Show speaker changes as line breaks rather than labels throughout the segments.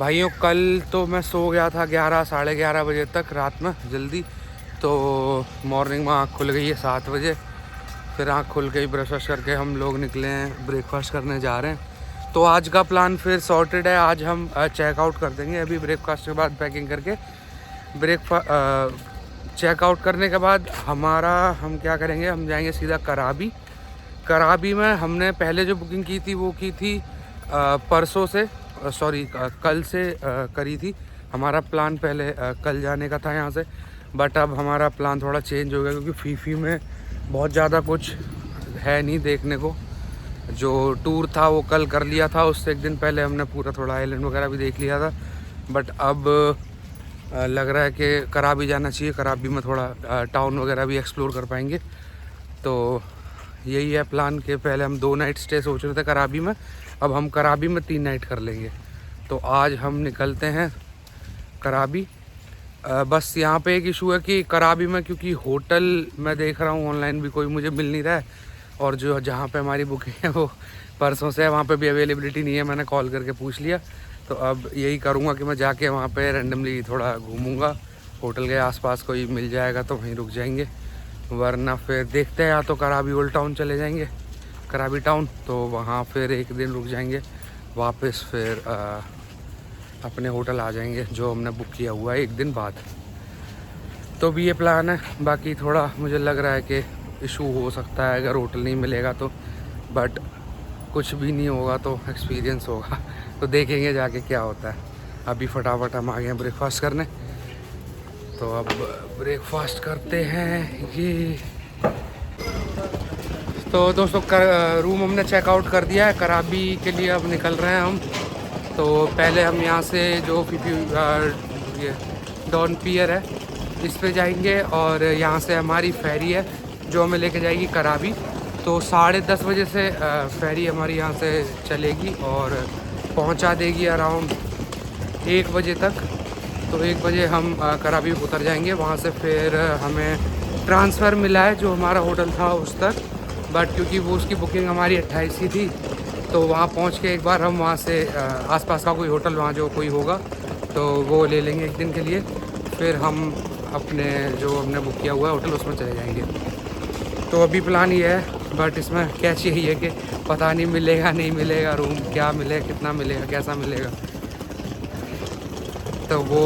भाइयों कल तो मैं सो गया था 11 साढ़े 11 बजे तक रात में जल्दी। तो मॉर्निंग में आँख खुल गई है 7 बजे। फिर आँख खुल के ही ब्रश वश करके हम लोग निकले हैं, ब्रेकफास्ट करने जा रहे हैं। तो आज का प्लान फिर सॉर्टेड है। आज हम चेकआउट कर देंगे अभी ब्रेकफास्ट के बाद, पैकिंग करके चेकआउट करने के बाद हम क्या करेंगे, हम जाएंगे सीधा कराबी। कराबी में हमने पहले जो बुकिंग की थी वो की थी परसों से, सॉरी कल से करी थी। हमारा प्लान पहले कल जाने का था यहाँ से, बट अब हमारा प्लान थोड़ा चेंज हो गया क्योंकि फीफी में बहुत ज़्यादा कुछ है नहीं देखने को। जो टूर था वो कल कर लिया था, उससे एक दिन पहले हमने पूरा थोड़ा आइलैंड वगैरह भी देख लिया था। बट अब लग रहा है कि कराबी जाना चाहिए। कराबी में थोड़ा टाउन वगैरह भी एक्सप्लोर कर पाएंगे। तो यही है प्लान के पहले हम 2 नाइट स्टे सोच रहे थे कराबी में, अब हम कराबी में 3 नाइट कर लेंगे। तो आज हम निकलते हैं कराबी। बस यहाँ पे एक इशू है कि कराबी में, क्योंकि होटल मैं देख रहा हूँ ऑनलाइन भी कोई मुझे मिल नहीं रहा है, और जो जहाँ पे हमारी बुकिंग है वो परसों से है, वहाँ पे भी अवेलेबिलिटी नहीं है। मैंने कॉल करके पूछ लिया। तो अब यही करूँगा कि मैं जाके वहाँ पे रैंडमली थोड़ा घूमूँगा। होटल के आसपास कोई मिल जाएगा तो वहीं रुक जाएंगे, वरना फिर देखते हैं या तो कराबी ओल्ड टाउन चले जाएंगे, कराबी टाउन, तो वहाँ फिर एक दिन रुक जाएंगे, वापस फिर अपने होटल आ जाएंगे जो हमने बुक किया हुआ है एक दिन बाद। तो भी ये प्लान है। बाकी थोड़ा मुझे लग रहा है कि इशू हो सकता है अगर होटल नहीं मिलेगा तो, बट कुछ भी नहीं होगा तो एक्सपीरियंस होगा। तो देखेंगे जाके क्या होता है। अभी फटाफट हम आ गए हैं ब्रेकफास्ट करने, तो अब ब्रेकफास्ट करते हैं ये। तो दोस्तों रूम हमने चेकआउट कर दिया है। कराबी के लिए अब निकल रहे हैं हम। तो पहले हम यहाँ से जो ये डॉन पियर है इस पे जाएंगे, और यहाँ से हमारी फेरी है जो हमें लेके जाएगी कराबी। तो 10:30 बजे से फेरी हमारी यहाँ से चलेगी और पहुँचा देगी अराउंड 1 बजे तक। तो 1 बजे हम कराबी उतर जाएंगे। वहाँ से फिर हमें ट्रांसफ़र मिला है जो हमारा होटल था उस तक, बट क्योंकि वो उसकी बुकिंग हमारी 28 की थी, तो वहाँ पहुँच के एक बार हम वहाँ से आसपास का कोई होटल वहाँ जो कोई होगा तो वो ले लेंगे एक दिन के लिए। फिर हम अपने जो हमने बुक किया हुआ है होटल उसमें चले जाएंगे। तो अभी प्लान ये है, बट इसमें कैच यही है कि पता नहीं मिलेगा नहीं मिलेगा रूम, क्या मिलेगा, कितना मिलेगा, कैसा मिलेगा, तो वो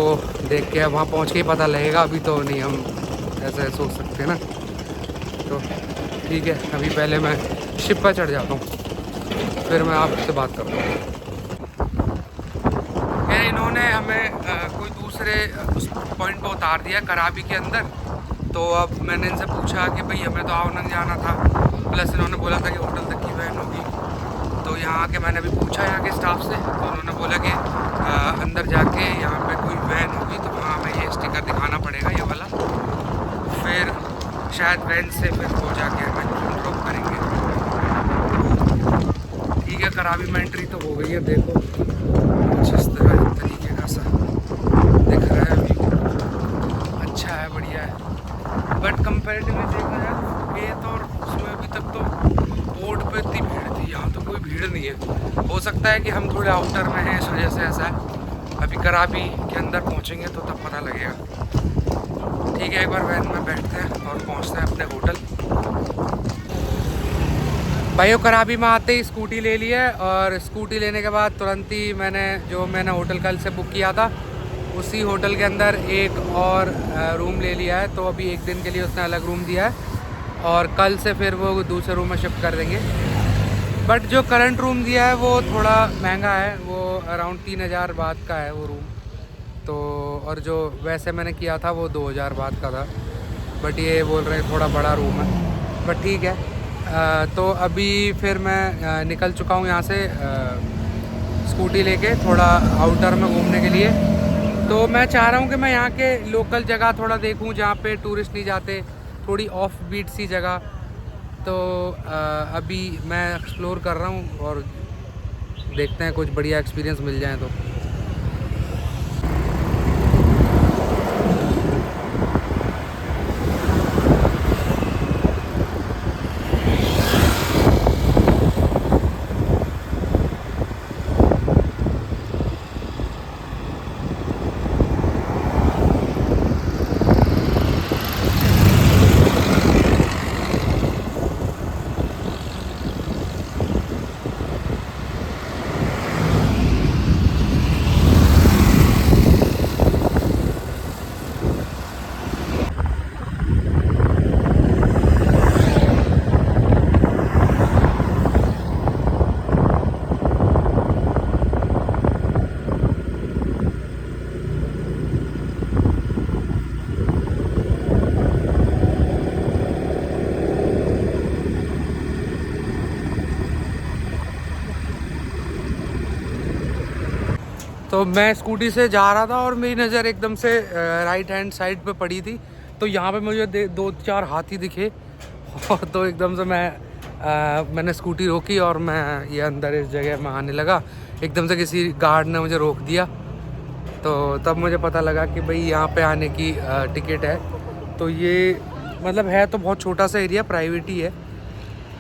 देख के वहाँ पहुँच के ही पता लगेगा। अभी तो नहीं हम ऐसे सोच सकते ना। तो ठीक है, अभी पहले मैं शिप पर चढ़ जाता हूँ, फिर मैं आपसे बात करता हूँ। इन्होंने हमें कोई दूसरे उस पॉइंट पर उतार दिया कराबी के अंदर। तो अब मैंने इनसे पूछा कि भाई हमें तो आनंद जाना था, प्लस इन्होंने बोला था कि होटल तक की वैन होगी। तो यहाँ आके मैंने भी पूछा यहाँ के स्टाफ से, तो उन्होंने बोला कि अंदर जाके यहाँ पे कोई वैन होगी तो वहाँ हमें ये स्टिकर दिखाना पड़ेगा, ये वाला, फिर शायद वैन से फिर वो जाके हमें ड्रॉप करेंगे। ठीक है, कराबी में एंट्री तो हो गई है। देखो कुछ इस तरीके का सा दिख रहा है व्यू, अच्छा है, बढ़िया है। बट कंपैरेटिवली देखा जाए ये तो, और उसमें अभी तक तो बोर्ड पे इतनी भीड़ थी, यहाँ तो कोई भीड़ नहीं है। हो सकता है कि हम थोड़े आउटर में हैं इस वजह से ऐसा है। अभी कराबी के अंदर पहुँचेंगे तो तब पता लगेगा। ठीक है, एक बार वैन में बैठते हैं और पहुँचते हैं अपने होटल। भाइयों कराबी में आते ही स्कूटी ले ली है, और स्कूटी लेने के बाद तुरंत ही मैंने होटल कल से बुक किया था उसी होटल के अंदर एक और रूम ले लिया है। तो अभी एक दिन के लिए उसने अलग रूम दिया है, और कल से फिर वो दूसरे रूम में शिफ्ट कर देंगे। बट जो करंट रूम दिया है वो थोड़ा महंगा है, वो अराउंड 3000 बात का है वो रूम। तो और जो वैसे मैंने किया था वो 2000 बात का था, बट ये बोल रहे हैं थोड़ा बड़ा रूम है, बट ठीक है। तो अभी फिर मैं निकल चुका हूँ यहाँ से स्कूटी लेके थोड़ा आउटर में घूमने के लिए। तो मैं चाह रहा हूँ कि मैं यहाँ के लोकल जगह थोड़ा देखूँ जहाँ पे टूरिस्ट नहीं जाते, थोड़ी ऑफ बीट सी जगह। तो अभी मैं एक्सप्लोर कर रहा हूँ और देखते हैं कुछ बढ़िया एक्सपीरियंस मिल जाए तो। तो मैं स्कूटी से जा रहा था और मेरी नज़र एकदम से राइट हैंड साइड पे पड़ी थी, तो यहाँ पे मुझे 2-4 हाथी दिखे और तो एकदम से मैंने स्कूटी रोकी और मैं ये अंदर इस जगह में आने लगा। एकदम से किसी गार्ड ने मुझे रोक दिया, तो तब मुझे पता लगा कि भाई यहाँ पे आने की टिकट है। तो ये मतलब है तो बहुत छोटा सा एरिया, प्राइवेट ही है,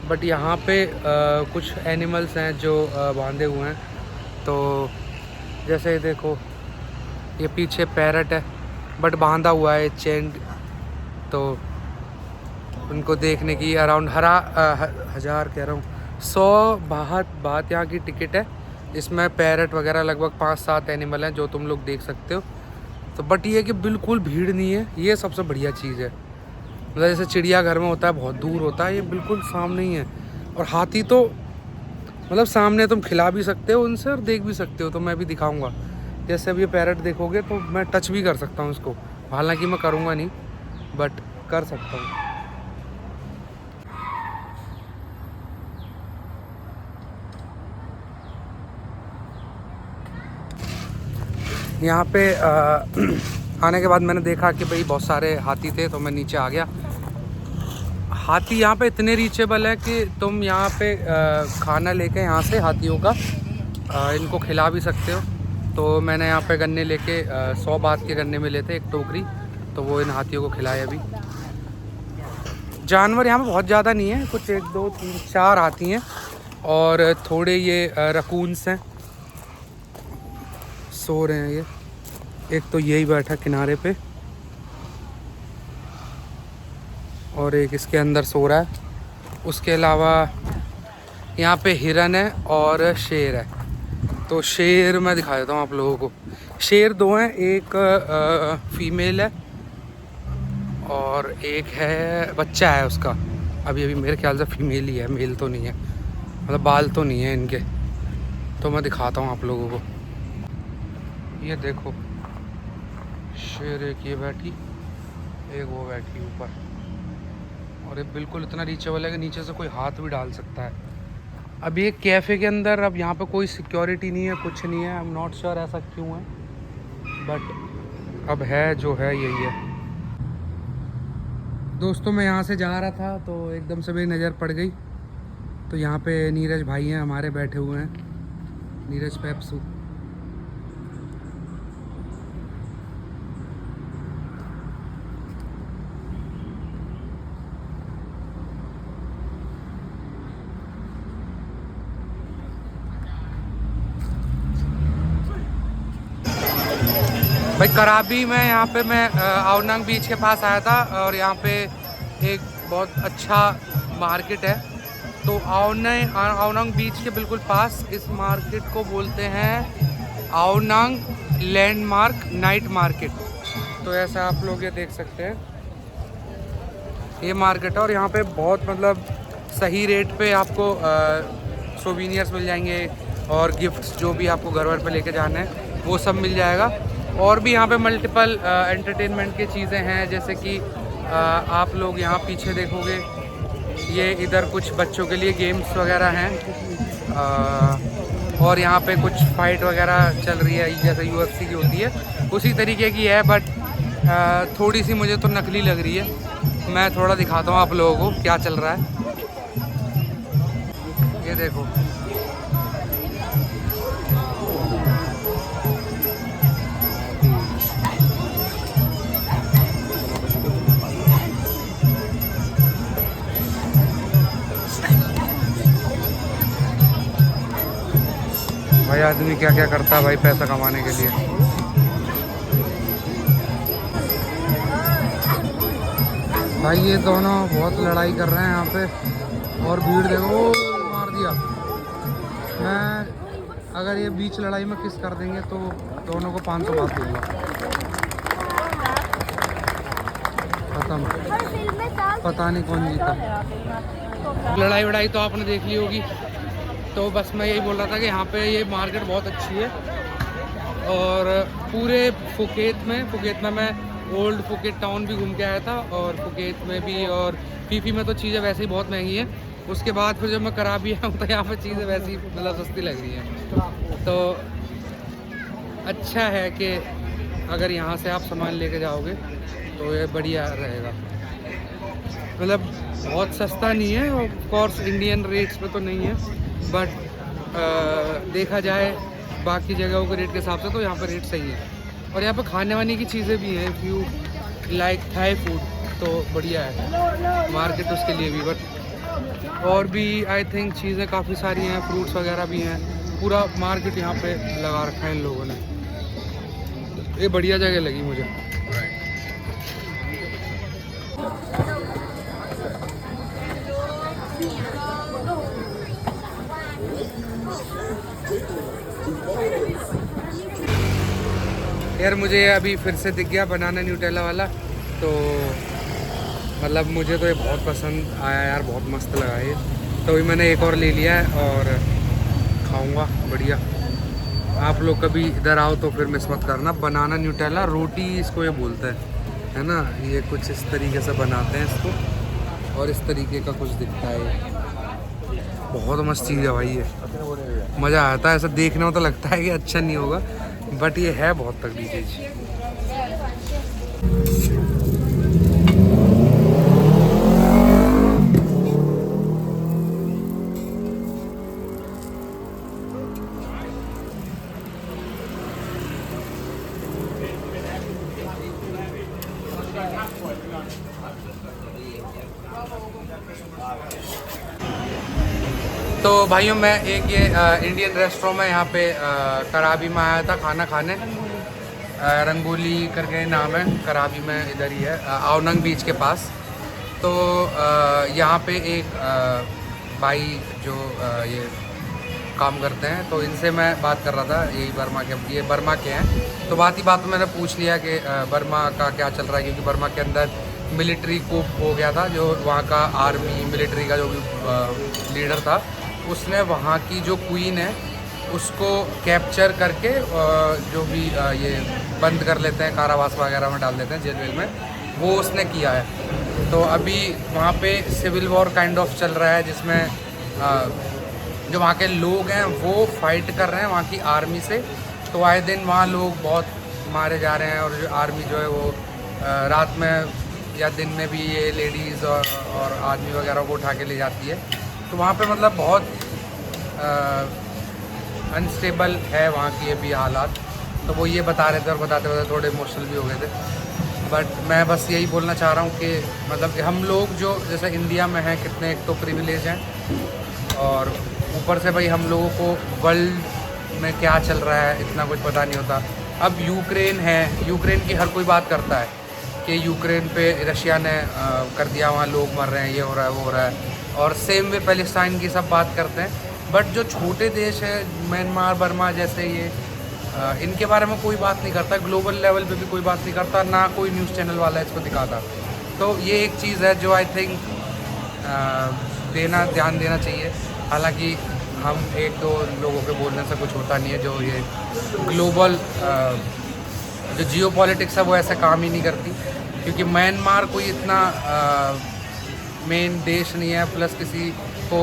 बट यहाँ पे कुछ एनिमल्स हैं जो बांधे हुए हैं। तो जैसे देखो ये पीछे पैरट है बट बांधा हुआ है चेन, तो उनको देखने की अराउंड 1000 कह रहा हूँ 100 बात यहाँ की टिकट है। इसमें पैरट वगैरह लगभग 5-7 एनिमल हैं जो तुम लोग देख सकते हो। तो बट ये कि बिल्कुल भीड़ नहीं है, ये सबसे बढ़िया चीज़ है। मतलब जैसे चिड़ियाघर में होता है बहुत दूर होता है, ये बिल्कुल सामने ही है। और हाथी तो मतलब सामने तुम खिला भी सकते हो उनसे और देख भी सकते हो। तो मैं भी दिखाऊंगा, जैसे अब ये पैरट देखोगे तो मैं टच भी कर सकता हूँ उसको, हालांकि मैं करूँगा नहीं बट कर सकता हूँ। यहाँ पे आने के बाद मैंने देखा कि भाई बहुत सारे हाथी थे, तो मैं नीचे आ गया। हाथी यहाँ पे इतने रीचेबल है कि तुम यहाँ पे खाना लेके यहाँ से हाथियों का इनको खिला भी सकते हो। तो मैंने यहाँ पे गन्ने लेके 100 बात के गन्ने मिले थे, एक टोकरी, तो वो इन हाथियों को खिलाए। अभी जानवर यहाँ पे बहुत ज़्यादा नहीं है, कुछ 1 2 3 4 हाथी हैं और थोड़े ये रकून्स हैं, सो रहे हैं ये। एक तो यही बैठा किनारे पे और एक इसके अंदर सो रहा है। उसके अलावा यहाँ पे हिरन है और शेर है। तो शेर मैं दिखा देता हूँ आप लोगों को। शेर 2 हैं, एक फीमेल है और एक है बच्चा है उसका। अभी मेरे ख्याल से फीमेल ही है, मेल तो नहीं है, मतलब बाल तो नहीं है इनके। तो मैं दिखाता हूँ आप लोगों को। ये देखो शेर, एक ये बैठी, एक वो बैठी ऊपर, और ये बिल्कुल इतना रीचेबल है कि नीचे से कोई हाथ भी डाल सकता है। अब ये कैफ़े के अंदर, अब यहाँ पे कोई सिक्योरिटी नहीं है, कुछ नहीं है। आई एम नॉट श्योर ऐसा क्यों है, बट अब है जो है यही है। दोस्तों मैं यहाँ से जा रहा था तो एकदम से मेरी नज़र पड़ गई, तो यहाँ पे नीरज भाई हैं हमारे बैठे हुए हैं, नीरज पेप्सू। भाई कराबी में यहाँ पे मैं आवनांग बीच के पास आया था और यहाँ पे एक बहुत अच्छा मार्केट है। तो आवनांग बीच के बिल्कुल पास इस मार्केट को बोलते हैं आवनांग लैंडमार्क नाइट मार्केट। तो ऐसा आप लोग ये देख सकते हैं, ये मार्केट है और यहाँ पे बहुत मतलब सही रेट पे आपको सोवीनियर्स मिल जाएंगे और गिफ्ट्स जो भी आपको घर वर पे लेके जाना है वो सब मिल जाएगा। और भी यहाँ पे मल्टीपल एंटरटेनमेंट की चीज़ें हैं, जैसे कि आप लोग यहाँ पीछे देखोगे, ये इधर कुछ बच्चों के लिए गेम्स वगैरह हैं और यहाँ पे कुछ फाइट वगैरह चल रही है, जैसे UFC की होती है उसी तरीके की है, बट थोड़ी सी मुझे तो नकली लग रही है। मैं थोड़ा दिखाता हूँ आप लोगों को क्या चल रहा है। ये देखो, भाई आदमी क्या क्या करता है भाई पैसा कमाने के लिए। भाई ये दोनों बहुत लड़ाई कर रहे हैं यहाँ पे और भीड़ देखो, मार दिया। मैं अगर ये बीच लड़ाई में किस कर देंगे तो दोनों को 500 बात दूंगा, खत्म। पता नहीं कौन जीता। लड़ाई वड़ाई तो आपने देख ली होगी। तो बस मैं यही बोल रहा था कि यहाँ पे ये मार्केट बहुत अच्छी है और पूरे फुकेत में मैं ओल्ड फुकेत टाउन भी घूम के आया था और फुकेत में भी, और फीफी में तो चीज़ें वैसे ही बहुत महंगी हैं। उसके बाद फिर जब मैं कराबी आया हूँ तो यहाँ पे चीज़ें वैसे ही मतलब सस्ती लग रही हैं। तो अच्छा है कि अगर यहाँ से आप सामान लेके जाओगे तो ये बढ़िया रहेगा। मतलब बहुत सस्ता नहीं है, ऑफ कोर्स इंडियन रेट्स पे तो नहीं है, बट देखा जाए बाकी जगहों के रेट के हिसाब से तो यहाँ पर रेट सही है। और यहाँ पर खाने वाने की चीज़ें भी हैं, if you like Thai food तो बढ़िया है मार्केट उसके लिए भी। बट और भी आई थिंक चीज़ें काफ़ी सारी हैं, फ्रूट्स वगैरह भी हैं, पूरा मार्केट यहाँ पे लगा रखा है इन लोगों ने। ये बढ़िया जगह लगी मुझे। यार मुझे अभी फिर से दिख गया बनाना न्यूटेला वाला, तो मतलब मुझे तो ये बहुत पसंद आया यार, बहुत मस्त लगा ये। तो अभी मैंने एक और ले लिया है और खाऊंगा बढ़िया। आप लोग कभी इधर आओ तो फिर मिस मत करना। बनाना न्यूटेला रोटी इसको ये बोलते है ना। ये कुछ इस तरीके से बनाते हैं इसको और इस तरीके का कुछ दिखता है ये। बहुत मस्त चीज़ है भाई, ये मज़ा आता है। ऐसा देखने में तो लगता है कि अच्छा नहीं होगा, बट ये है बहुत तगड़ी चीज़। तो भाइयों मैं एक ये इंडियन रेस्टोरेंट में यहाँ पे कराबी में आया था खाना खाने। रंगोली करके नाम है, कराबी में इधर ही है, आवनंग बीच के पास। तो यहाँ पे एक भाई जो ये काम करते हैं, तो इनसे मैं बात कर रहा था। यही बर्मा के, ये बर्मा के हैं। तो बात ही बात में मैंने पूछ लिया कि बर्मा का क्या चल रहा है, क्योंकि बर्मा के अंदर मिलिट्री कूप हो गया था। जो वहाँ का आर्मी मिलिट्री का जो भी लीडर था, उसने वहाँ की जो क्वीन है उसको कैप्चर करके जो भी ये बंद कर लेते हैं, कारावास वगैरह में डाल देते हैं, जेल वेल में, वो उसने किया है। तो अभी वहाँ पे सिविल वॉर काइंड ऑफ चल रहा है, जिसमें जो वहाँ के लोग हैं वो फाइट कर रहे हैं वहाँ की आर्मी से। तो आए दिन वहाँ लोग बहुत मारे जा रहे हैं, और जो आर्मी जो है वो रात में या दिन में भी ये लेडीज़ और आदमी वगैरह को उठा के ले जाती है। तो वहाँ पे मतलब बहुत अनस्टेबल है वहाँ की अभी हालात। तो वो ये बता रहे थे, और बताते बताते थोड़े इमोशनल भी हो गए थे। बट मैं बस यही बोलना चाह रहा हूँ कि मतलब कि हम लोग जो जैसे इंडिया में हैं, कितने एक तो प्रिविलेज हैं, और ऊपर से भाई हम लोगों को वर्ल्ड में क्या चल रहा है इतना कुछ पता नहीं होता। अब यूक्रेन है, यूक्रेन की हर कोई बात करता है कि यूक्रेन पे रशिया ने कर दिया, वहाँ लोग मर रहे हैं, ये हो रहा है, वो हो रहा है। और सेम वे पैलेस्टाइन की सब बात करते हैं। बट जो छोटे देश है म्यांमार, बर्मा जैसे, ये इनके बारे में कोई बात नहीं करता। ग्लोबल लेवल पे भी कोई बात नहीं करता, ना कोई न्यूज़ चैनल वाला इसको दिखाता। तो ये एक चीज़ है जो आई थिंक ध्यान देना चाहिए। हालांकि हम एक दो लोगों के बोलने से कुछ होता नहीं है। जो ये ग्लोबल जो जियो पॉलिटिक्स है वो ऐसे काम ही नहीं करती, क्योंकि म्यांमार कोई इतना मेन देश नहीं है, प्लस किसी को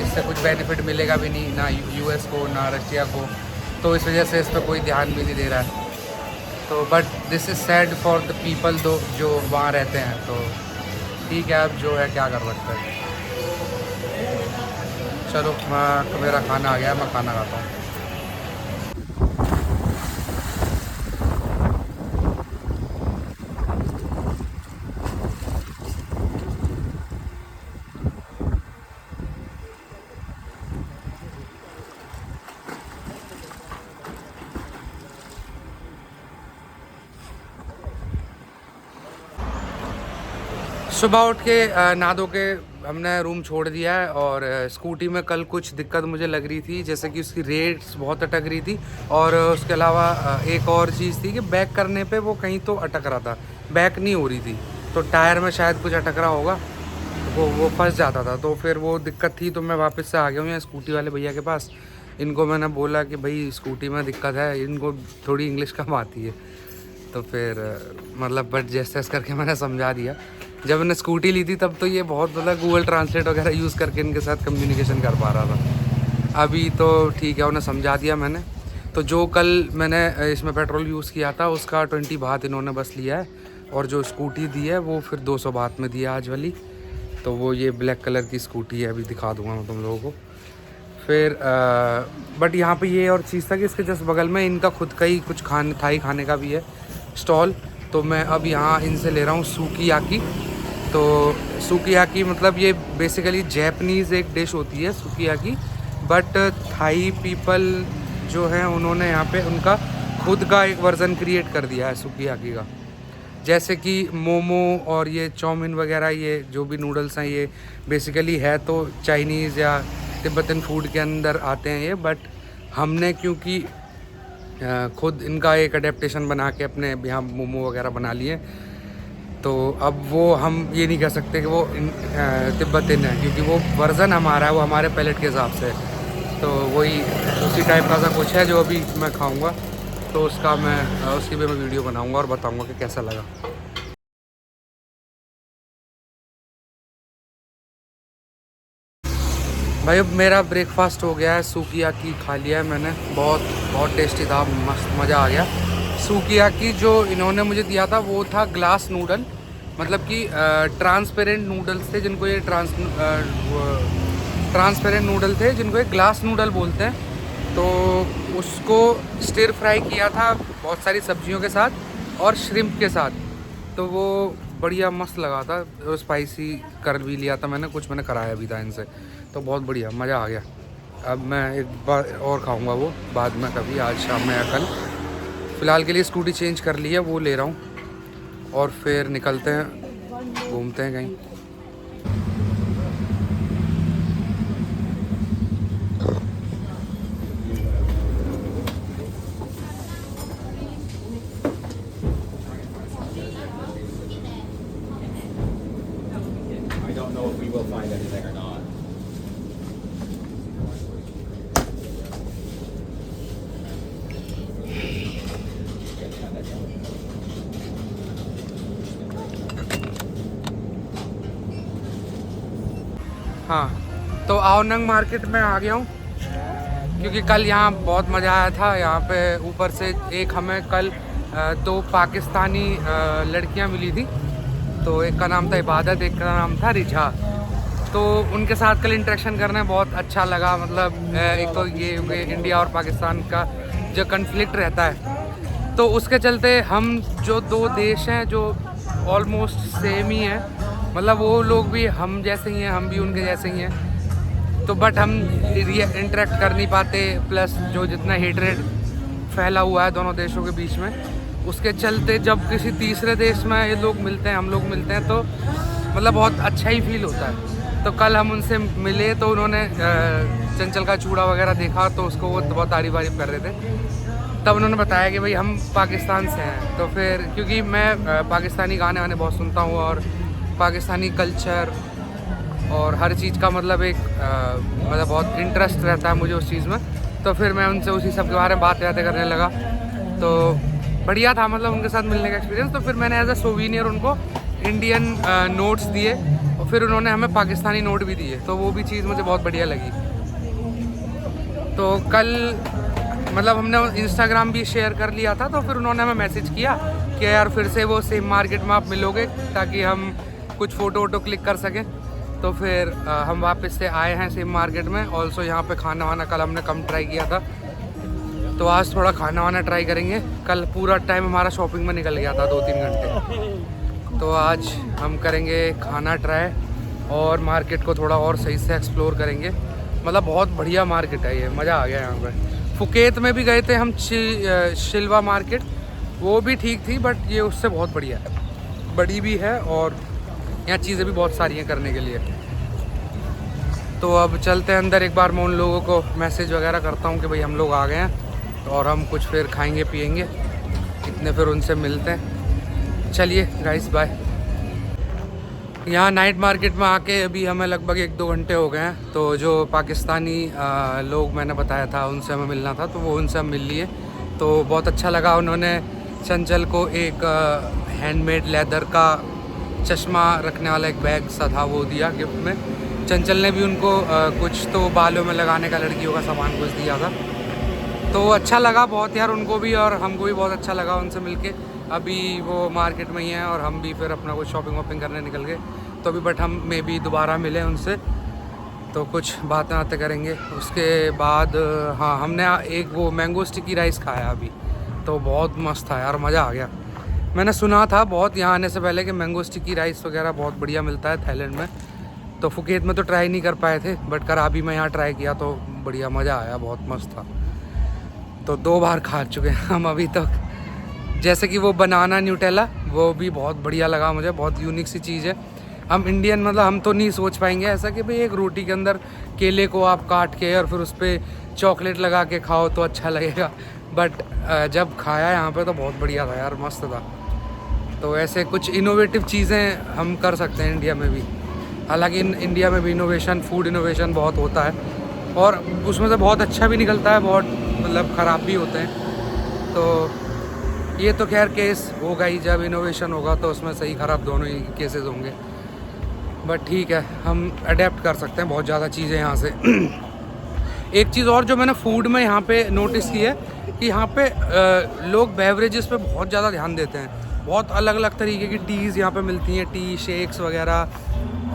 इससे कुछ बेनिफिट मिलेगा भी नहीं, ना यूएस को ना रशिया को। तो इस वजह से इस पर कोई ध्यान भी नहीं दे रहा है। तो but this is sad for the people दो जो वहाँ रहते हैं। तो ठीक है, अब जो है क्या कर सकते हैं। चलो मैं, मेरा खाना आ गया, मैं खाना खाता हूँ। सुबह उठ के नहा धो के हमने रूम छोड़ दिया है। और स्कूटी में कल कुछ दिक्कत मुझे लग रही थी, जैसे कि उसकी रेट्स बहुत अटक रही थी, और उसके अलावा एक और चीज़ थी कि बैक करने पे वो कहीं तो अटक रहा था, बैक नहीं हो रही थी। तो टायर में शायद कुछ अटक रहा होगा, तो वो फंस जाता था। तो फिर वो दिक्कत थी, तो मैं वापस से आ गया हूँ यहाँ स्कूटी वाले भैया के पास। इनको मैंने बोला कि भाई स्कूटी में दिक्कत है, इनको थोड़ी इंग्लिश कम आती है। तो फिर मतलब बट जैसे तैसे करके मैंने समझा दिया। जब मैंने स्कूटी ली थी तब तो ये बहुत मतलब गूगल ट्रांसलेट वगैरह यूज़ करके इनके साथ कम्युनिकेशन कर पा रहा था। अभी तो ठीक है, उन्हें समझा दिया मैंने। तो जो कल मैंने इसमें पेट्रोल यूज़ किया था उसका 20 बात इन्होंने बस लिया है, और जो स्कूटी दी है वो फिर 200 बात में दिया आज वाली। तो वो ये ब्लैक कलर की स्कूटी है, अभी दिखा दूँगा मैं तुम लोगों को। फिर बट यहाँ पे ये और चीज़ था कि इसके जस्ट बगल में इनका खुद का ही कुछ थाई खाने का भी है स्टॉल। तो मैं अब यहाँ इनसे ले रहा हूँ सुकियाकी। तो सुकियाकी मतलब ये बेसिकली जैपनीज़ एक डिश होती है सुकियाकी, बट थाई पीपल जो हैं उन्होंने यहाँ पे उनका खुद का एक वर्ज़न क्रिएट कर दिया है सुकियाकी का। जैसे कि मोमो और ये चाउमीन वगैरह, ये जो भी नूडल्स हैं ये बेसिकली है तो चाइनीज़ या तिब्बतन फूड के अंदर आते हैं ये, बट हमने क्योंकि खुद इनका एक अडेप्टेशन बना के अपने यहाँ मोमो वगैरह बना लिए, तो अब वो हम ये नहीं कह सकते कि वो तिब्बतन है, क्योंकि वो वर्ज़न हमारा है, वो हमारे पैलेट के हिसाब से है। तो वही उसी टाइप का सा कुछ है जो अभी मैं खाऊंगा, तो उसका उसकी भी मैं वीडियो बनाऊंगा और बताऊंगा कि कैसा लगा। भाई अब मेरा ब्रेकफास्ट हो गया है, सुकियाकी खा लिया है मैंने, बहुत टेस्टी था, मस्त मज़ा आ गया। सुकियाकी जो इन्होंने मुझे दिया था वो था ग्लास नूडल, मतलब कि ट्रांसपेरेंट नूडल्स थे जिनको ये ट्रांसपेरेंट नूडल थे जिनको ये ग्लास नूडल बोलते हैं। तो उसको स्टिर फ्राई किया था बहुत सारी सब्जियों के साथ और श्रिम्प के साथ, तो वो बढ़िया मस्त लगा था। स्पाइसी कर भी लिया था मैंने, कुछ मैंने कराया भी था इनसे, तो बहुत बढ़िया मज़ा आ गया। अब मैं एक बार और खाऊंगा वो बाद में कभी, आज शाम में या कल। फ़िलहाल के लिए स्कूटी चेंज कर ली है, वो ले रहा हूँ और फिर निकलते हैं, घूमते हैं कहीं। हाँ, तो आओनंग मार्केट में आ गया हूँ, क्योंकि कल यहाँ बहुत मज़ा आया था। यहाँ पे ऊपर से एक हमें कल 2 पाकिस्तानी लड़कियाँ मिली थी, तो एक का नाम था इबादत, एक का नाम था रिझा। तो उनके साथ कल इंटरेक्शन करने बहुत अच्छा लगा। मतलब एक तो ये इंडिया और पाकिस्तान का जो कन्फ्लिक्ट रहता है, तो उसके चलते हम जो 2 देश हैं जो ऑलमोस्ट सेम ही हैं, मतलब वो लोग भी हम जैसे ही हैं, हम भी उनके जैसे ही हैं, तो बट हम इंटरेक्ट कर नहीं पाते। प्लस जो जितना हेटरेट फैला हुआ है दोनों देशों के बीच में, उसके चलते जब किसी तीसरे देश में ये लोग मिलते हैं, हम लोग मिलते हैं, तो मतलब बहुत अच्छा ही फील होता है। तो कल हम उनसे मिले तो उन्होंने चंचल का चूड़ा वगैरह देखा, तो उसको वो बहुत तारीफ कर रहे थे। तब उन्होंने बताया कि भाई हम पाकिस्तान से हैं। तो फिर क्योंकि मैं पाकिस्तानी गाने वाने बहुत सुनता हूँ और पाकिस्तानी कल्चर और हर चीज़ का मतलब एक मतलब बहुत इंटरेस्ट रहता है मुझे उस चीज़ में, तो फिर मैं उनसे उसी सब के बारे में बातें करने लगा। तो बढ़िया था मतलब उनके साथ मिलने का एक्सपीरियंस। तो फिर मैंने एज अ सोवीनियर उनको इंडियन नोट्स दिए और फिर उन्होंने हमें पाकिस्तानी नोट भी दिए, तो वो भी चीज़ मुझे बहुत बढ़िया लगी। तो कल मतलब हमने इंस्टाग्राम भी शेयर कर लिया था, तो फिर उन्होंने हमें मैसेज किया कि यार फिर से वो सेम मार्केट में आप मिलोगे ताकि हम कुछ फ़ोटो वोटो क्लिक कर सकें। तो फिर हम वापस से आए हैं सेम मार्केट में। ऑल्सो यहाँ पे खाना वाना कल हमने कम ट्राई किया था, तो आज थोड़ा खाना वाना ट्राई करेंगे। कल पूरा टाइम हमारा शॉपिंग में निकल गया था, 2-3 घंटे। तो आज हम करेंगे खाना ट्राई और मार्केट को थोड़ा और सही से एक्सप्लोर करेंगे। मतलब बहुत बढ़िया मार्केट है ये, मज़ा आ गया यहाँ पर। फुकेत में भी गए थे हम, शिल्वा मार्केट, वो भी ठीक थी, बट ये उससे बहुत बढ़िया है, बड़ी भी है और यहाँ चीज़ें भी बहुत सारी हैं करने के लिए। तो अब चलते हैं अंदर, एक बार मैं उन लोगों को मैसेज वगैरह करता हूँ कि भाई हम लोग आ गए हैं और हम कुछ फिर खाएंगे पिएंगे, इतने फिर उनसे मिलते हैं। चलिए गाइस, बाय। यहाँ नाइट मार्केट में आके अभी हमें लगभग 1-2 घंटे हो गए हैं। तो जो पाकिस्तानी लोग मैंने बताया था उनसे हमें मिलना था, तो वो उनसे हम मिल लिए, तो बहुत अच्छा लगा। उन्होंने चंचल को एक हैंडमेड लेदर का चश्मा रखने वाला एक बैग सा था, वो दिया गिफ्ट में। चंचल ने भी उनको कुछ तो बालों में लगाने का लड़कियों का सामान कुछ दिया था। तो अच्छा लगा बहुत यार उनको भी और हमको भी बहुत अच्छा लगा उनसे मिलके। अभी वो मार्केट में ही हैं और हम भी फिर अपना कुछ शॉपिंग वॉपिंग करने निकल गए। तो अभी बट हम मे भी दोबारा मिले उनसे तो कुछ बातें बातें करेंगे। उसके बाद हाँ, हमने एक वो मैंगो स्टिकी राइस खाया अभी, तो बहुत मस्त था यार, मज़ा आ गया। मैंने सुना था बहुत यहाँ आने से पहले कि मैंगो स्टिकी राइस वगैरह बहुत बढ़िया मिलता है थाईलैंड में। तो फुकेत में तो ट्राई नहीं कर पाए थे, बट कराबी में यहाँ ट्राई किया तो बढ़िया मज़ा आया, बहुत मस्त था। तो 2 बार खा चुके हैं हम अभी तक। जैसे कि वो बनाना न्यूटेला, वो भी बहुत बढ़िया लगा मुझे, बहुत यूनिक सी चीज़ है। हम इंडियन मतलब हम तो नहीं सोच पाएंगे ऐसा कि भाई एक रोटी के अंदर केले को आप काट के और फिर उस पर चॉकलेट लगा के खाओ तो अच्छा लगेगा, बट जब खाया यहाँ पे तो बहुत बढ़िया था यार, मस्त था। तो ऐसे कुछ इनोवेटिव चीज़ें हम कर सकते हैं इंडिया में भी। हालांकि इंडिया में भी इनोवेशन, फूड इनोवेशन बहुत होता है और उसमें से बहुत अच्छा भी निकलता है, बहुत मतलब ख़राब भी होते हैं। तो ये तो खैर केस होगा ही, जब इनोवेशन होगा तो उसमें सही ख़राब दोनों ही केसेस होंगे। बट ठीक है, हम अडेप्ट कर सकते हैं बहुत ज़्यादा चीज़ें यहाँ से। एक चीज़ और जो मैंने फूड में यहाँ पे नोटिस की है कि यहाँ पे लोग बेवरेजेस पे बहुत ज़्यादा ध्यान देते हैं। बहुत अलग अलग तरीके की टीज़ यहाँ पे मिलती हैं, टी शेक्स वगैरह,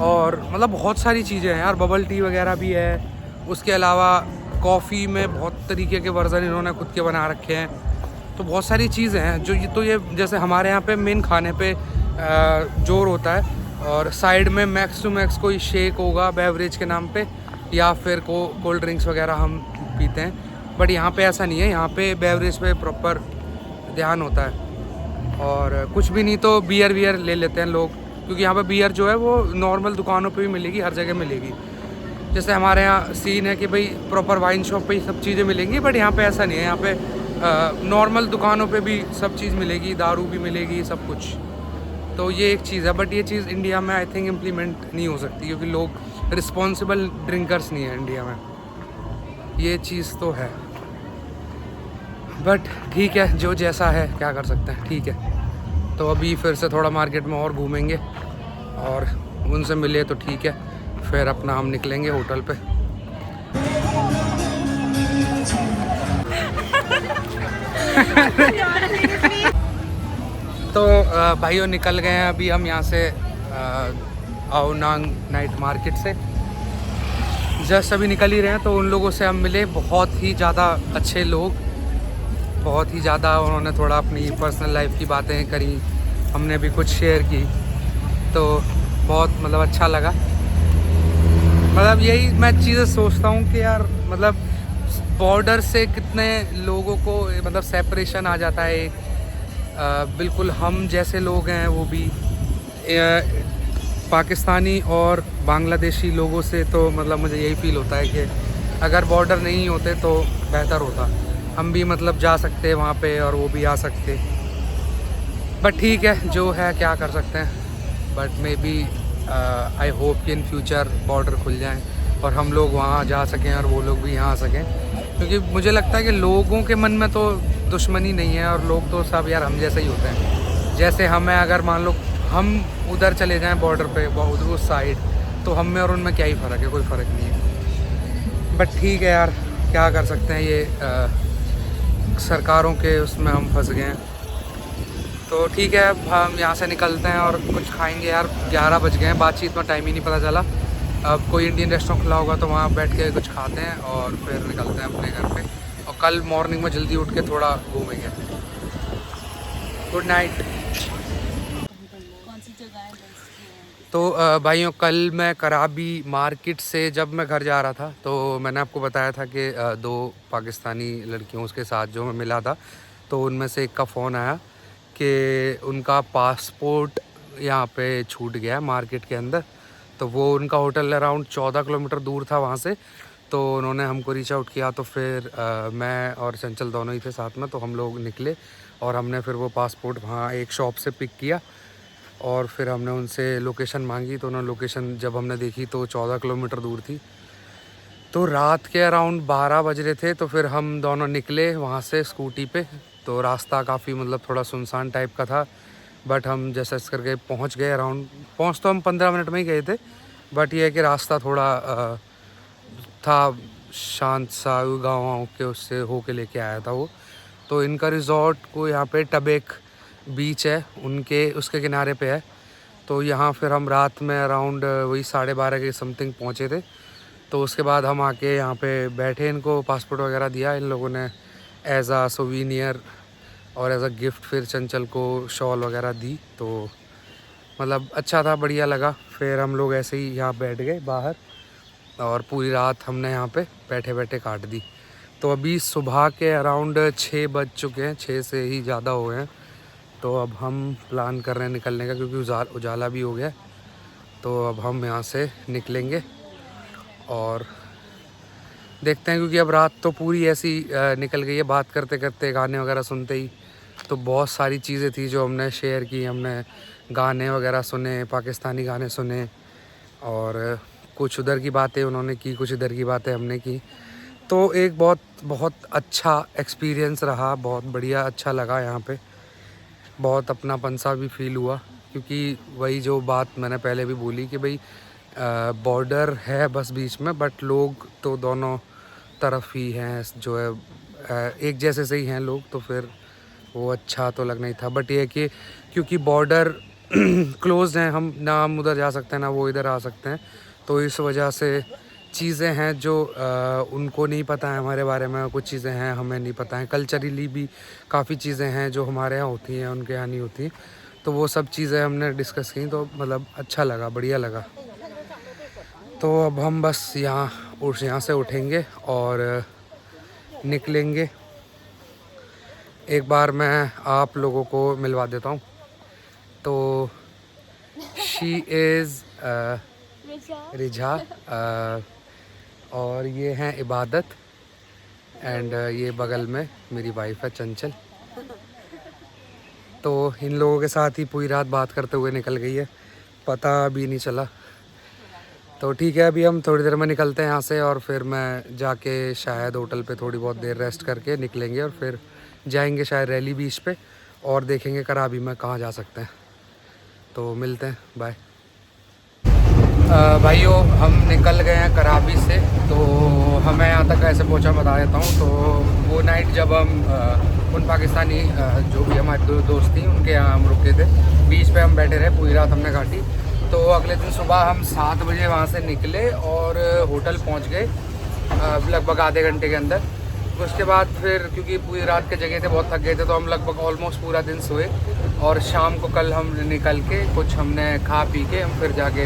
और मतलब बहुत सारी चीज़ें हैं यार, बबल टी वगैरह भी है। उसके अलावा कॉफ़ी में बहुत तरीके के वर्जन इन्होंने खुद के बना रखे हैं। तो बहुत सारी चीज़ें हैं जो ये जैसे हमारे यहाँ पे मेन खाने पे जोर होता है और साइड में मैक्स टू मैक्स कोई शेक होगा बेवरेज के नाम पे, या फिर कोल्ड ड्रिंक्स वगैरह हम पीते हैं। बट यहाँ पे ऐसा नहीं है, यहाँ पे बेवरेज पे प्रॉपर ध्यान होता है। और कुछ भी नहीं तो बियर ले लेते हैं लोग, क्योंकि यहाँ पे बियर जो है वो नॉर्मल दुकानों पे भी मिलेगी, हर जगह मिलेगी। जैसे हमारे यहाँ सीन है कि भाई प्रॉपर वाइन शॉप पे ही सब चीज़ें मिलेंगी, बट यहाँ पे ऐसा नहीं है। यहाँ पे नॉर्मल दुकानों पे भी सब चीज़ मिलेगी, दारू भी मिलेगी, सब कुछ। तो ये एक चीज़ है, बट ये चीज़ इंडिया में आई थिंक इम्प्लीमेंट नहीं हो सकती, क्योंकि लोग रिस्पॉन्सिबल ड्रिंकर्स नहीं है इंडिया में, ये चीज़ तो है। बट ठीक है, जो जैसा है क्या कर सकते हैं, ठीक है। तो अभी फिर से थोड़ा मार्केट में और घूमेंगे और उनसे मिले तो ठीक है, फिर अपना हम निकलेंगे होटल पे। तो भाइयों निकल गए हैं अभी हम यहाँ से आओनांग नाइट मार्केट से, जस्ट अभी निकल ही रहे हैं। तो उन लोगों से हम मिले, बहुत ही ज़्यादा अच्छे लोग, बहुत ही ज़्यादा उन्होंने थोड़ा अपनी पर्सनल लाइफ की बातें करी, हमने भी कुछ शेयर की, तो बहुत मतलब अच्छा लगा। मतलब यही मैं चीज़ें सोचता हूँ कि यार मतलब बॉर्डर से कितने लोगों को मतलब सेपरेशन आ जाता है। बिल्कुल हम जैसे लोग हैं वो भी पाकिस्तानी और बांग्लादेशी लोगों से, तो मतलब मुझे यही फील होता है कि अगर बॉर्डर नहीं होते तो बेहतर होता, हम भी मतलब जा सकते वहाँ पे और वो भी आ सकते। बट ठीक है, जो है क्या कर सकते हैं। But maybe I hope कि इन फ्यूचर बॉर्डर खुल जाएं और हम लोग वहाँ जा सकें और वो लोग भी यहाँ आ सकें, क्योंकि मुझे लगता है कि लोगों के मन में तो दुश्मनी नहीं है और लोग तो सब यार हम जैसे ही होते हैं। जैसे हमें अगर मान लो हम उधर चले जाएं बॉर्डर पे उधर उस साइड, तो हम में और उनमें क्या ही फ़र्क है, कोई फ़र्क नहीं है। बट ठीक है यार, क्या कर सकते हैं, ये सरकारों के उसमें हम फंस गए हैं। तो ठीक है, अब हम यहाँ से निकलते हैं और कुछ खाएंगे यार। 11 बज गए हैं, बातचीत में टाइम ही नहीं पता चला। अब कोई इंडियन रेस्टोरेंट खुला होगा तो वहाँ बैठ के कुछ खाते हैं और फिर निकलते हैं अपने घर पे, और कल मॉर्निंग में जल्दी उठ के थोड़ा घूमेंगे। Good night. तो भाइयों, कल मैं कराबी मार्केट से जब मैं घर जा रहा था तो मैंने आपको बताया था कि 2 पाकिस्तानी लड़कियों उसके साथ जो मैं मिला था, तो उनमें से एक का फ़ोन आया कि उनका पासपोर्ट यहाँ पे छूट गया मार्केट के अंदर। तो वो उनका होटल अराउंड 14 किलोमीटर दूर था वहाँ से। तो उन्होंने हमको रीच आउट किया, तो फिर मैं और चंचल दोनों ही थे साथ में, तो हम लोग निकले और हमने फिर वो पासपोर्ट वहाँ एक शॉप से पिक किया और फिर हमने उनसे लोकेशन मांगी। तो उन्होंने लोकेशन जब हमने देखी तो 14 किलोमीटर दूर थी। तो रात के अराउंड 12 बज रहे थे, तो फिर हम दोनों निकले वहाँ से स्कूटी पे। तो रास्ता काफ़ी मतलब थोड़ा सुनसान टाइप का था, बट हम जैसे करके पहुँच गए। पहुँच तो हम 15 मिनट में ही गए थे, बट ये है कि रास्ता थोड़ा था शांत सा गाँव के उससे होके लेके आया था वो। तो इनका रिज़ॉर्ट को यहाँ पे टबेक बीच है, उनके उसके किनारे पे है। तो यहाँ फिर हम रात में अराउंड वही 12:30 के समथिंग पहुँचे थे। तो उसके बाद हम आके यहाँ पे बैठे, इनको पासपोर्ट वगैरह दिया इन लोगों ने एज़ आ सोवीनियर, और एज़ अ गिफ्ट फिर चंचल को शॉल वगैरह दी। तो मतलब अच्छा था, बढ़िया लगा। फिर हम लोग ऐसे ही यहाँ बैठ गए बाहर, और पूरी रात हमने यहाँ पे बैठे बैठे काट दी। तो अभी सुबह के अराउंड 6 बज चुके हैं, 6 से ही ज़्यादा हो गए हैं। तो अब हम प्लान कर रहे हैं निकलने का, क्योंकि उजाला भी हो गया। तो अब हम यहाँ से निकलेंगे और देखते हैं, क्योंकि अब रात तो पूरी ऐसी निकल गई है। बात करते करते, गाने वगैरह सुनते ही, तो बहुत सारी चीज़ें थी जो हमने शेयर की। हमने गाने वगैरह सुने, पाकिस्तानी गाने सुने, और कुछ उधर की बातें उन्होंने की, कुछ इधर की बातें हमने की। तो एक बहुत बहुत अच्छा एक्सपीरियंस रहा, बहुत बढ़िया, अच्छा लगा। यहाँ पे बहुत अपनापन सा भी फील हुआ, क्योंकि वही जो बात मैंने पहले भी बोली कि भाई बॉर्डर है बस बीच में, बट लोग तो दोनों तरफ ही हैं, जो है एक जैसे से ही हैं लोग। तो फिर वो अच्छा तो लगना ही था। बट ये कि क्योंकि बॉर्डर क्लोज हैं, हम उधर जा सकते हैं ना वो इधर आ सकते हैं। तो इस वजह से चीज़ें हैं जो उनको नहीं पता है हमारे बारे में, कुछ चीज़ें हैं हमें नहीं पता है। कल्चरली भी काफ़ी चीज़ें हैं जो हमारे यहाँ होती हैं, उनके यहाँ नहीं होती। तो वो सब चीज़ें हमने डिस्कस की, तो मतलब अच्छा लगा, बढ़िया लगा। तो अब हम बस यहाँ से उठेंगे और निकलेंगे। एक बार मैं आप लोगों को मिलवा देता हूँ। तो शी इज़ रिझा, और ये हैं इबादत, एंड ये बगल में मेरी वाइफ है चंचल। तो इन लोगों के साथ ही पूरी रात बात करते हुए निकल गई है, पता भी नहीं चला। तो ठीक है, अभी हम थोड़ी देर में निकलते हैं यहाँ से, और फिर मैं जाके शायद होटल पे थोड़ी बहुत देर रेस्ट करके निकलेंगे, और फिर जाएंगे शायद रैली बीच पे, और देखेंगे कराबी में कहाँ जा सकते हैं। तो मिलते हैं, बाय। भाइयों, हम निकल गए हैं कराबी से। तो हमें यहाँ तक कैसे पहुँचा बता देता हूँ। तो वो नाइट जब हम उन पाकिस्तानी जो भी हमारे दोस्त थी उनके यहाँ हम रुके थे, बीच पे हम बैठे रहे, पूरी रात हमने काटी। तो अगले दिन सुबह हम 7 बजे वहाँ से निकले और होटल पहुँच गए लगभग आधे घंटे के अंदर। उसके बाद फिर क्योंकि पूरी रात के जगह थे, बहुत थक गए थे, तो हम लगभग ऑलमोस्ट पूरा दिन सोए। और शाम को कल हम निकल के कुछ हमने खा पी के हम फिर जाके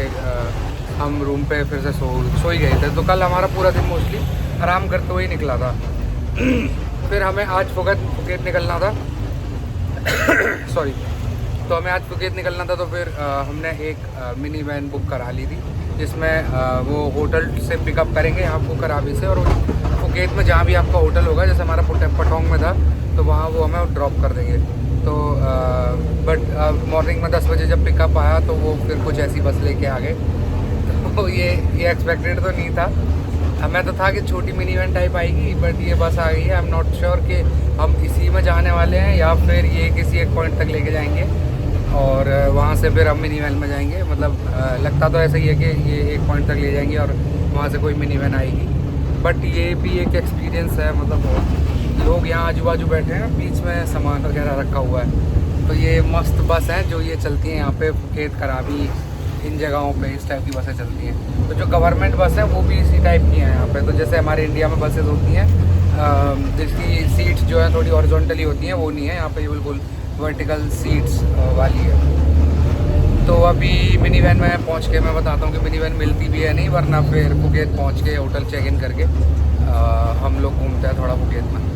हम रूम पे फिर से सो ही गए थे। तो कल हमारा पूरा दिन मोस्टली आराम करते हुए ही निकला था। फिर हमें आज फुकेत निकलना था। सॉरी। तो हमें आज फुकेत निकलना था, तो फिर हमने एक मिनी वैन बुक करा ली थी, जिसमें वो होटल से पिकअप करेंगे आपको कराबी से, और फुकेत में जहाँ भी आपका होटल होगा, जैसे हमारा पटोंग में था, तो वहाँ वो हमें ड्रॉप कर देंगे। तो बट मॉर्निंग में 10 बजे जब पिकअप आया, तो वो फिर कुछ ऐसी बस लेके आ गए। तो ये एक्सपेक्टेड तो नहीं था। हमें तो था कि छोटी मिनी वैन टाइप आएगी, बट ये बस आ गई है। आई एम नॉट श्योर कि हम इसी में जाने वाले हैं या फिर ये किसी एक पॉइंट तक लेके जाएंगे और वहाँ से फिर हम मिनी वैन में जाएंगे। मतलब लगता तो ऐसा ही है कि ये एक पॉइंट तक ले जाएंगे और वहाँ से कोई मिनी वैन आएगी। बट ये भी एक एक्सपीरियंस है। मतलब लोग यहाँ आजू बाजू बैठे हैं, बीच में सामान वगैरह रखा हुआ है। तो ये मस्त बस हैं जो ये चलती हैं यहाँ पे फुकेत, कराबी, इन जगहों पे इस टाइप की बसें चलती हैं। तो जो गवर्नमेंट बस है वो भी इसी टाइप की हैं यहाँ पे। तो जैसे हमारे इंडिया में बसेस होती हैं जिसकी सीट्स जो है थोड़ी हॉरिजॉन्टली होती हैं, वो नहीं है यहाँ पे, बिल्कुल वर्टिकल सीट्स वाली है। तो अभी मिनी वैन में पहुँच के मैं बताता हूँ कि मिनी वैन मिलती भी है नहीं, वरना फिर फुकेत पहुँच के होटल चेक इन करके हम लोग घूमते हैं थोड़ा फुकेत में।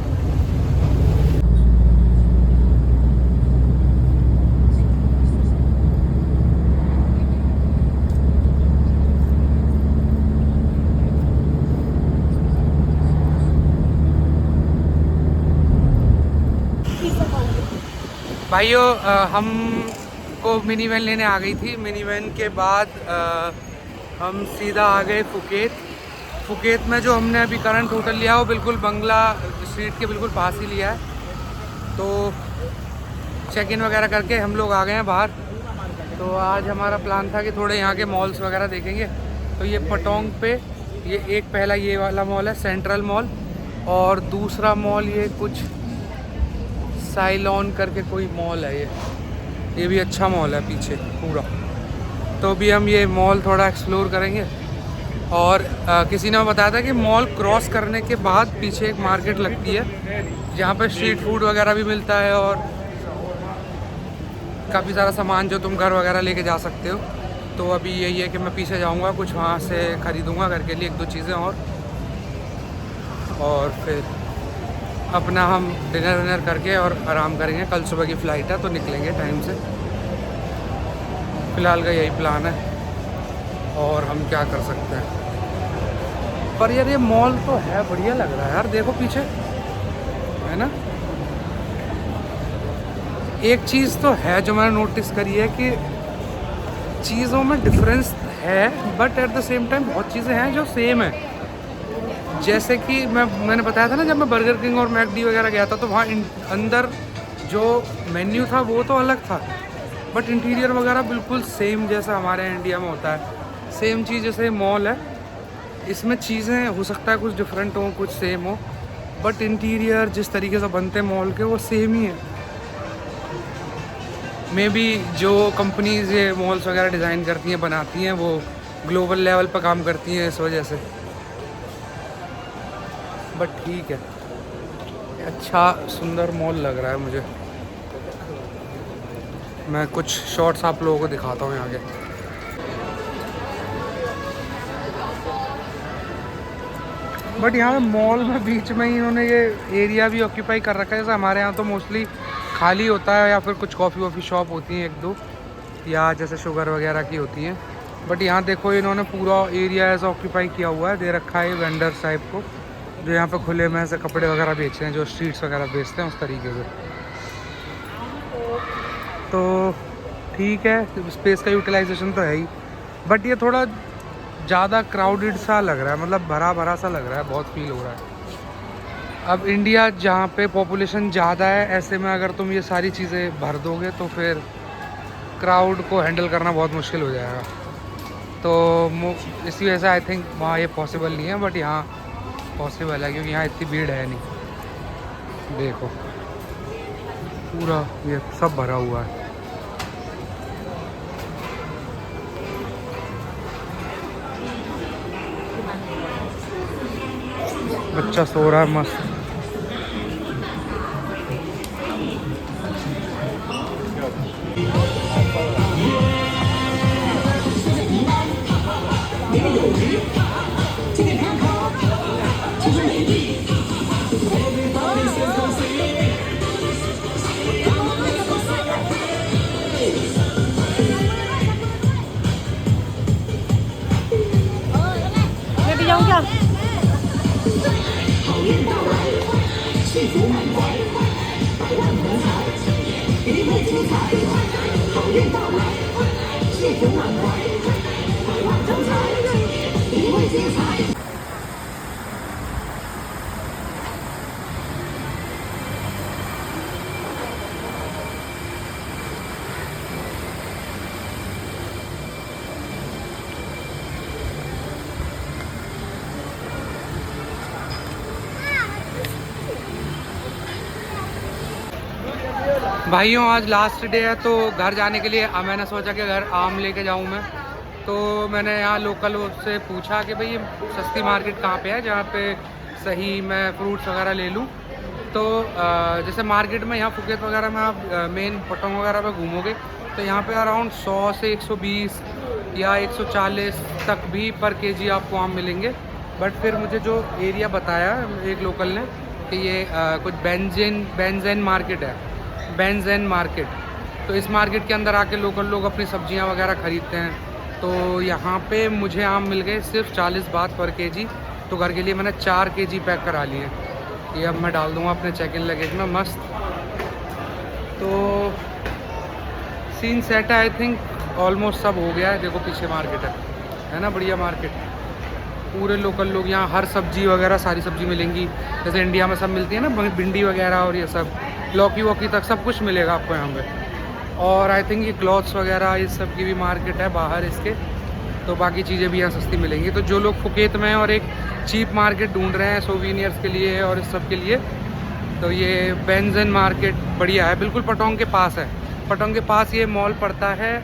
भाइयों, हम को मिनी वैन लेने आ गई थी। मिनी वैन के बाद हम सीधा आ गए फुकेत। फुकेत में जो हमने अभी करंट होटल लिया वो बिल्कुल बंगला स्ट्रीट के बिल्कुल पास ही लिया है। तो चेक इन वगैरह करके हम लोग आ गए हैं बाहर। तो आज हमारा प्लान था कि थोड़े यहाँ के मॉल्स वगैरह देखेंगे। तो ये पटोंग पे ये एक पहला ये वाला मॉल है सेंट्रल मॉल, और दूसरा मॉल ये कुछ साइलॉन करके कोई मॉल है। ये भी अच्छा मॉल है पीछे पूरा। तो अभी हम ये मॉल थोड़ा एक्सप्लोर करेंगे। और किसी ने बताया था कि मॉल क्रॉस करने के बाद पीछे एक मार्केट लगती है जहाँ पे स्ट्रीट फूड वगैरह भी मिलता है और काफ़ी सारा सामान जो तुम घर वगैरह लेके जा सकते हो। तो अभी यही है कि मैं पीछे जाऊँगा, कुछ वहाँ से ख़रीदूँगा घर के लिए 1-2 चीज़ें और फिर अपना हम डिनर विनर करके और आराम करेंगे। कल सुबह की फ़्लाइट है तो निकलेंगे टाइम से। फ़िलहाल का यही प्लान है और हम क्या कर सकते हैं। पर यार ये मॉल तो है, बढ़िया लग रहा है यार, देखो पीछे है ना। एक चीज़ तो है जो मैंने नोटिस करी है कि चीज़ों में डिफरेंस है, but at the same time बहुत चीज़ें हैं जो सेम है। जैसे कि मैंने बताया था ना, जब मैं बर्गर किंग और मैकडी वगैरह गया था तो वहाँ अंदर जो मेन्यू था वो तो अलग था, बट इंटीरियर वगैरह बिल्कुल सेम जैसा हमारे यहाँ इंडिया में होता है। सेम चीज़ जैसे मॉल है, इसमें चीज़ें हो सकता है कुछ डिफरेंट हो कुछ सेम हो, बट इंटीरियर जिस तरीके से बनते हैं मॉल के वो सेम ही है। मे बी जो कंपनीज ये मॉल्स वगैरह डिज़ाइन करती हैं बनाती हैं वो ग्लोबल लेवल पर काम करती हैं इस वजह से, बट ठीक है। अच्छा सुंदर मॉल लग रहा है मुझे। मैं कुछ शॉट्स आप लोगों को दिखाता हूँ यहाँ के। बट यहाँ पे मॉल में बीच में ही इन्होंने ये एरिया भी ऑक्यूपाई कर रखा है। जैसे हमारे यहाँ तो मोस्टली खाली होता है या फिर कुछ कॉफ़ी वॉफ़ी शॉप होती हैं 1-2, या जैसे शुगर वगैरह की होती हैं। बट यहाँ देखो इन्होंने पूरा एरिया ऐसा ऑक्यूपाई किया हुआ है, दे रखा है वेंडर्स टाइप को, जो यहाँ पे खुले में ऐसे कपड़े वगैरह बेच रहे हैं, जो स्ट्रीट्स वगैरह बेचते हैं उस तरीके से। तो ठीक है, स्पेस का यूटिलाइजेशन तो है ही, बट ये थोड़ा ज़्यादा क्राउडेड सा लग रहा है, मतलब भरा भरा सा लग रहा है, बहुत फील हो रहा है। अब इंडिया जहाँ पे पॉपुलेशन ज़्यादा है, ऐसे में अगर तुम ये सारी चीज़ें भर दोगे तो फिर क्राउड को हैंडल करना बहुत मुश्किल हो जाएगा। तो इसी वजह से आई थिंक वहाँ ये पॉसिबल नहीं है, बट यहाँ पॉसिबल है क्योंकि यहाँ इतनी भीड़ है नहीं। देखो पूरा ये सब भरा हुआ है। बच्चा सो रहा है मस्त।
मैं भी जाऊँ क्या?
भाइयों आज लास्ट डे है तो घर जाने के लिए मैंने सोचा कि घर आम लेके जाऊं मैं। तो मैंने यहाँ लोकल से पूछा कि भाई ये सस्ती मार्केट कहाँ पे है जहाँ पे सही मैं फ्रूट्स वगैरह ले लूँ। तो जैसे मार्केट में यहाँ फुकेत वगैरह में आप मेन पटोंग वगैरह पे घूमोगे तो यहाँ पे अराउंड 100 से 120 या 140 तक भी पर केजी आपको आम मिलेंगे। बट फिर मुझे जो एरिया बताया एक लोकल ने कि ये कुछ बेंजेन मार्केट है, बेंजेन मार्केट। तो इस मार्केट के अंदर आके लोकल लोग अपनी सब्जियां वगैरह ख़रीदते हैं। तो यहाँ पे मुझे आम मिल गए सिर्फ 40 बात पर केजी। तो घर के लिए मैंने 4 केजी पैक करा लिए। ये अब मैं डाल दूँगा अपने चेक इन लगेज में मस्त। तो सीन सेट है, आई थिंक ऑलमोस्ट सब हो गया है। देखो पीछे मार्केट है ना, बढ़िया मार्केट। पूरे लोकल लोग यहाँ हर सब्जी वगैरह सारी सब्जी मिलेंगी, जैसे इंडिया में सब मिलती है ना, भिंडी वगैरह और ये सब लौकी वौकी तक सब कुछ मिलेगा आपको यहाँ पे। और आई थिंक ये क्लॉथ्स वगैरह इस सब की भी मार्केट है बाहर इसके। तो बाकी चीज़ें भी यहाँ सस्ती मिलेंगी। तो जो लोग फुकेत में हैं और एक चीप मार्केट ढूंढ रहे हैं सोवीनियर्स के लिए और इस सब के लिए, तो ये बेंजन मार्केट बढ़िया है, बिल्कुल पटोंग के पास है। पटोंग के पास ये मॉल पड़ता है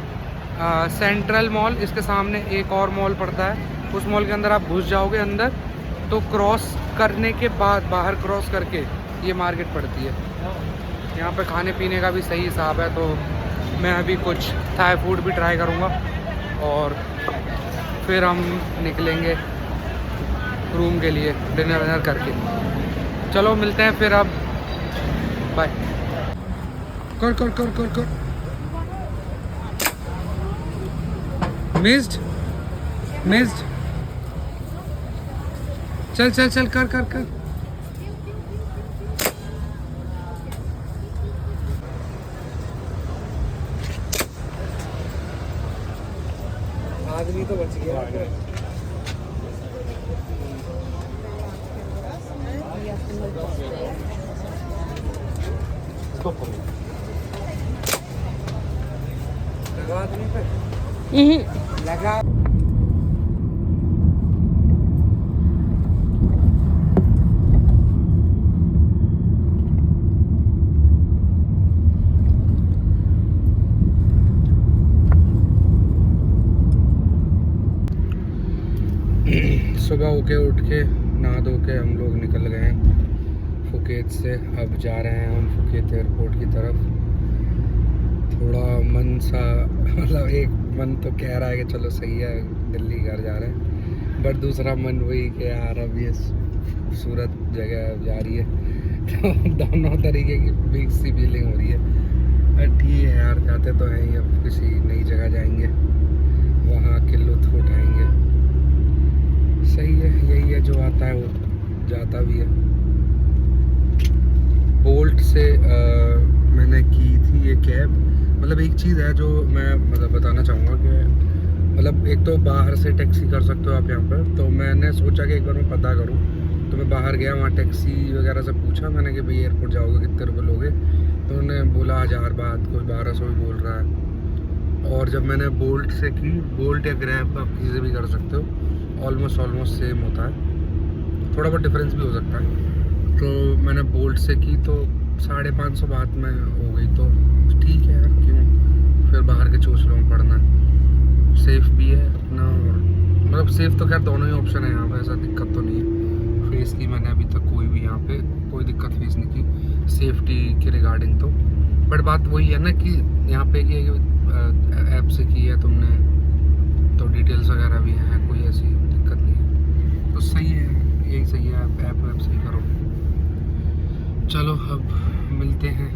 सेंट्रल मॉल, इसके सामने एक और मॉल पड़ता है, उस मॉल के अंदर आप घुस जाओगे अंदर, तो क्रॉस करने के बाद बाहर क्रॉस करके ये मार्केट पड़ती है। यहाँ पे खाने पीने का भी सही हिसाब है, तो मैं अभी कुछ थाई फूड भी ट्राई करूँगा और फिर हम निकलेंगे रूम के लिए डिनर विनर करके। चलो मिलते हैं फिर, अब बाय। कर कर कर कर कर मिस्ड मिस्ड, चल चल चल कर कर कर। आदमी तो बच गया। लगा आदमी पे लगा। सुबह होके उठ के नहा धो के हम लोग निकल गए हैं फुकेत से। अब जा रहे हैं हम फुकेत एयरपोर्ट की तरफ। थोड़ा मन सा मतलब एक मन तो कह रहा है कि चलो सही है दिल्ली घर जा रहे हैं, बट दूसरा मन वही कि यार अब ये खूबसूरत जगह जा रही है, तो दोनों तरीके की मिक्स सी फीलिंग हो रही है। बट ठीक है यार, जाते तो हैं ही, अब किसी नई जगह जाएंगे, वहाँ के लुत्फ़ उठाएंगे। सही है, यही है, जो आता है वो जाता भी है। बोल्ट से मैंने की थी ये कैब। मतलब एक चीज़ है जो मैं मतलब बताना चाहूँगा कि मतलब एक तो बाहर से टैक्सी कर सकते हो आप यहाँ पर, तो मैंने सोचा कि एक बार मैं पता करूँ, तो मैं बाहर गया, वहाँ टैक्सी वगैरह से पूछा मैंने कि भाई एयरपोर्ट जाओगे कितने रुपये लोगे, तो उन्होंने बोला 1000 बात, कोई 1200 भी बोल रहा है। और जब मैंने बोल्ट से की, बोल्ट या ग्रैब आप किसी से भी कर सकते हो, ऑलमोस्ट सेम होता है, थोड़ा बहुत डिफरेंस भी हो सकता है। तो मैंने बोल्ट से की तो 550 बात में हो गई, तो ठीक है यार, क्यों फिर बाहर के चोचलों में पड़ना। सेफ़ भी है अपना, और मतलब सेफ़ तो खैर दोनों ही ऑप्शन है यहाँ पे, ऐसा दिक्कत तो नहीं है। फेस की मैंने अभी तक कोई भी यहाँ पे कोई दिक्कत फेस नहीं की सेफ्टी के रिगार्डिंग। तो बट बात वही है ना कि यहाँ पे कि ऐप से की है तुमने, तो डिटेल्स वगैरह भी हैं, कोई ऐसी दिक्कत नहीं है, तो सही है, यही सही है, ऐप सही करो। चलो अब मिलते हैं